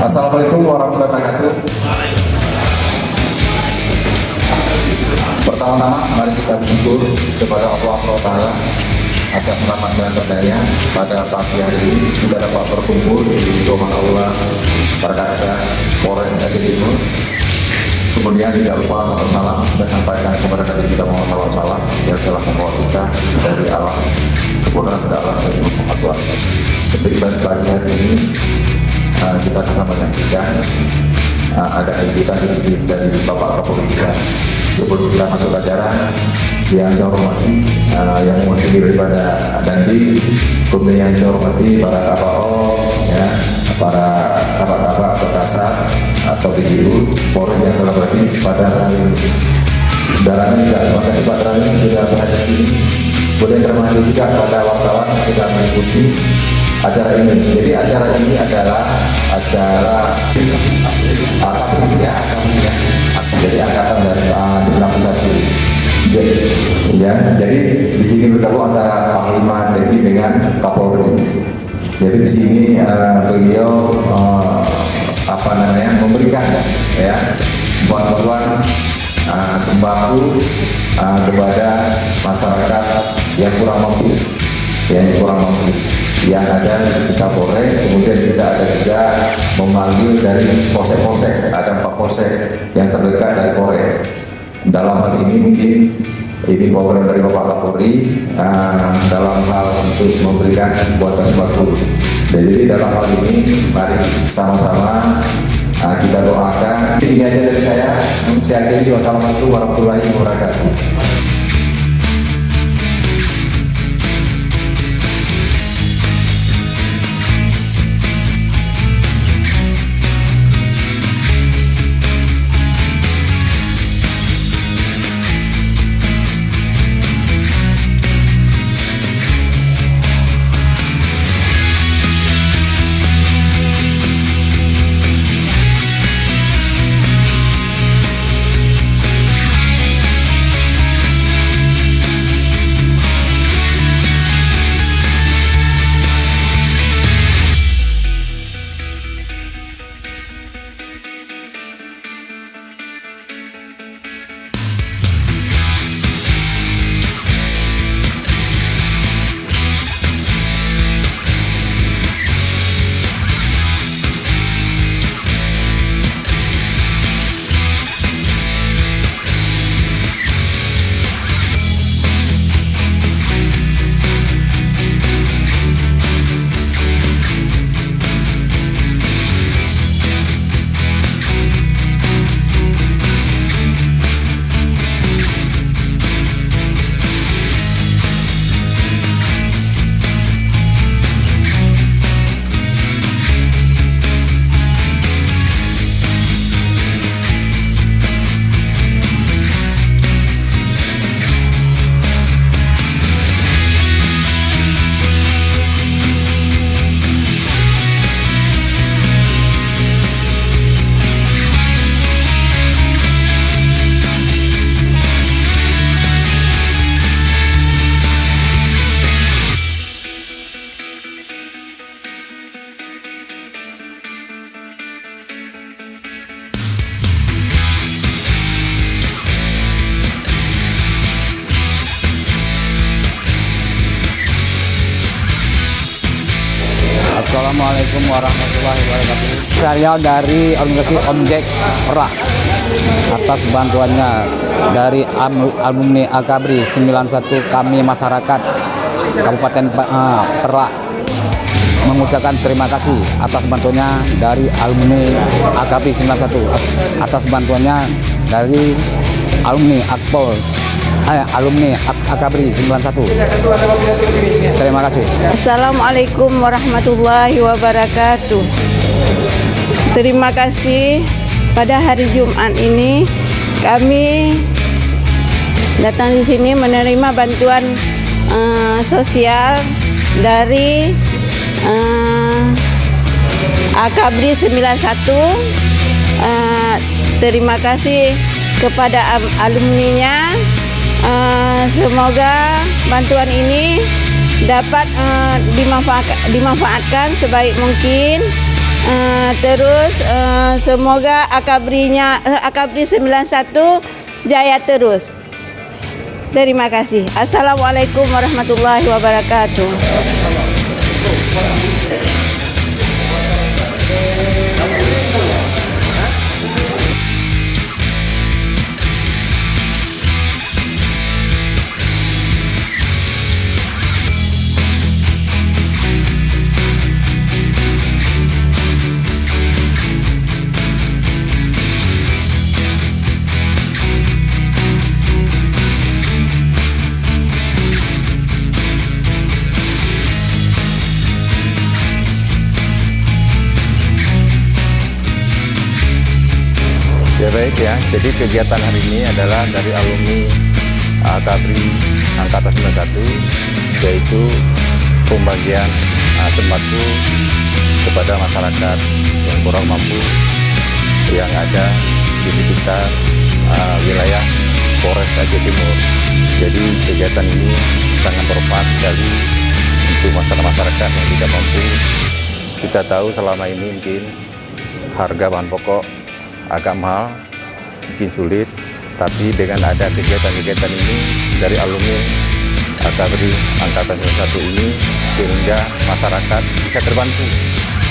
Assalamualaikum warahmatullahi wabarakatuh. Pertama-tama mari kita bersyukur kepada Allah SWT atas rahmat dan berdaya pada pagi hari ini kita dapat berkumpul di rumah Allah Perkasa Polres Aceh Timur. Kemudian tidak lupa salam kita sampaikan kepada Nabi kita Muhammad SAW yang telah membawa kita dari alam kemudian ke alam dari Muhammad SAW. Ketika pagi hari ini kita akan menyaksikan ada aktivitas dari Bapak Kapolri kita. Sebelum kita masuk acara, yang saya hormati yang mewakili daripada Dandi, kemudian yang saya hormati para KPO, ya, para kabar-kabar Perkasa atau BGU Polres yang telah berada pada saat ini. Dan terima kasih Pak Rani sudah berada di sini. Kemudian terima kasih juga kepada wartawan yang sudah mengikuti acara ini. Jadi acara ini adalah acara akademia, jadi angkatan dari 91. Jadi di sini bergabung antara Panglima TNI dengan Kapolri. Jadi di sini beliau memberikan ya bantuan sembako kepada masyarakat yang kurang mampu, yang ada di Kapolres. Kemudian kita ada juga memanggil dari polsek-polsek, ada 4 polsek yang terdekat dari Polres. Dalam hal ini mungkin ini program dari Bapak Kapolri dalam hal untuk memberikan buatan sembako. Jadi dalam hal ini mari sama-sama kita doakan. Ini aja dari saya. Saya akhiri. Wassalamualaikum warahmatullahi wabarakatuh. Assalamualaikum warahmatullahi wabarakatuh. Saya dari organisasi Omjek Perak atas bantuannya dari alumni Akabri 91 kami masyarakat Kabupaten Perak mengucapkan terima kasih atas bantuannya dari alumni Akabri 91 atas bantuannya dari alumni alumni Akabri 91. Terima kasih. Assalamualaikum warahmatullahi wabarakatuh. Terima kasih pada hari Jumat ini kami datang di sini menerima bantuan sosial dari Akabri 91. Terima kasih kepada alumninya. Semoga bantuan ini dapat dimanfaatkan sebaik mungkin. Terus semoga Akabri 91 jaya terus. Terima kasih. Assalamualaikum warahmatullahi wabarakatuh. Ya baik ya, jadi kegiatan hari ini adalah dari alumni Akabri Angkatan 91, yaitu pembagian sembako kepada masyarakat yang kurang mampu yang ada di sekitar wilayah Polres Aceh Timur. Jadi kegiatan ini sangat bermanfaat sekali untuk masyarakat yang tidak mampu. Kita tahu selama ini mungkin harga bahan pokok agak mahal, mungkin sulit, tapi dengan ada kegiatan-kegiatan ini dari alumni Akabri Angkatan 91 ini, sehingga masyarakat bisa terbantu,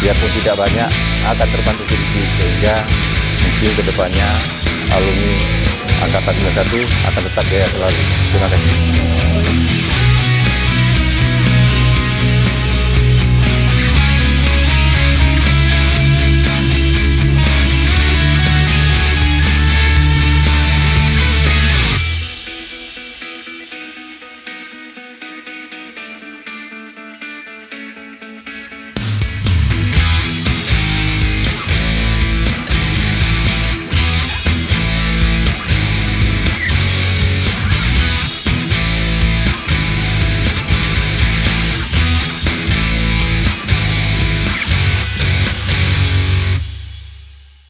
biarpun tidak banyak, akan terbantu sedikit, sehingga mungkin kedepannya alumni Angkatan 91 akan tetap jaya selalu. Terima kasih.